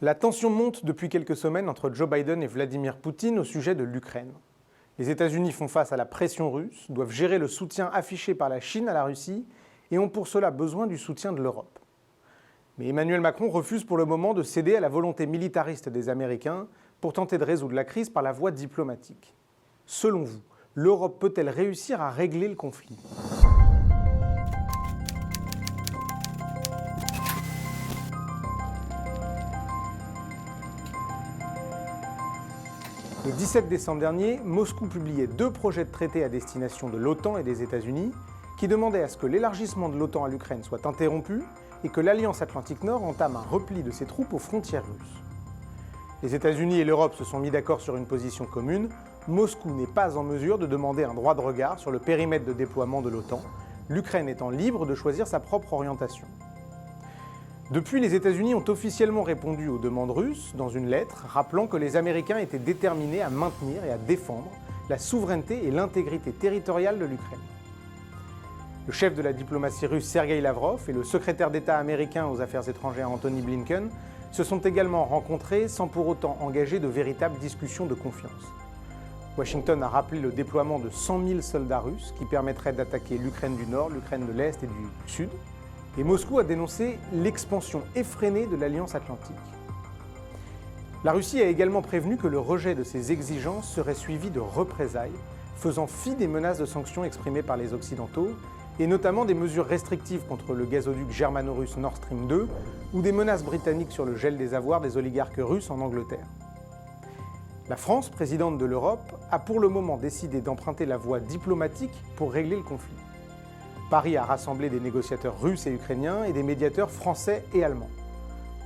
La tension monte depuis quelques semaines entre Joe Biden et Vladimir Poutine au sujet de l'Ukraine. Les États-Unis font face à la pression russe, doivent gérer le soutien affiché par la Chine à la Russie et ont pour cela besoin du soutien de l'Europe. Mais Emmanuel Macron refuse pour le moment de céder à la volonté militariste des Américains pour tenter de résoudre la crise par la voie diplomatique. Selon vous, l'Europe peut-elle réussir à régler le conflit ? Le 17 décembre dernier, Moscou publiait 2 projets de traités à destination de l'OTAN et des États-Unis qui demandaient à ce que l'élargissement de l'OTAN à l'Ukraine soit interrompu et que l'Alliance Atlantique Nord entame un repli de ses troupes aux frontières russes. Les États-Unis et l'Europe se sont mis d'accord sur une position commune. Moscou n'est pas en mesure de demander un droit de regard sur le périmètre de déploiement de l'OTAN, l'Ukraine étant libre de choisir sa propre orientation. Depuis, les États-Unis ont officiellement répondu aux demandes russes dans une lettre rappelant que les Américains étaient déterminés à maintenir et à défendre la souveraineté et l'intégrité territoriale de l'Ukraine. Le chef de la diplomatie russe Sergueï Lavrov et le secrétaire d'État américain aux Affaires étrangères Antony Blinken se sont également rencontrés sans pour autant engager de véritables discussions de confiance. Washington a rappelé le déploiement de 100 000 soldats russes qui permettraient d'attaquer l'Ukraine du Nord, l'Ukraine de l'Est et du Sud. Et Moscou a dénoncé l'expansion effrénée de l'Alliance Atlantique. La Russie a également prévenu que le rejet de ces exigences serait suivi de représailles, faisant fi des menaces de sanctions exprimées par les Occidentaux, et notamment des mesures restrictives contre le gazoduc germano-russe Nord Stream 2 ou des menaces britanniques sur le gel des avoirs des oligarques russes en Angleterre. La France, présidente de l'Europe, a pour le moment décidé d'emprunter la voie diplomatique pour régler le conflit. Paris a rassemblé des négociateurs russes et ukrainiens et des médiateurs français et allemands.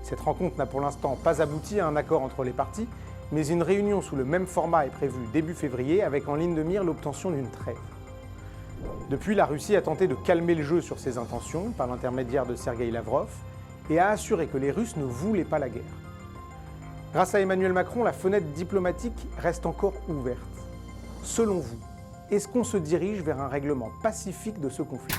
Cette rencontre n'a pour l'instant pas abouti à un accord entre les parties, mais une réunion sous le même format est prévue début février avec en ligne de mire l'obtention d'une trêve. Depuis, la Russie a tenté de calmer le jeu sur ses intentions par l'intermédiaire de Sergueï Lavrov et a assuré que les Russes ne voulaient pas la guerre. Grâce à Emmanuel Macron, la fenêtre diplomatique reste encore ouverte. Selon vous, est-ce qu'on se dirige vers un règlement pacifique de ce conflit ?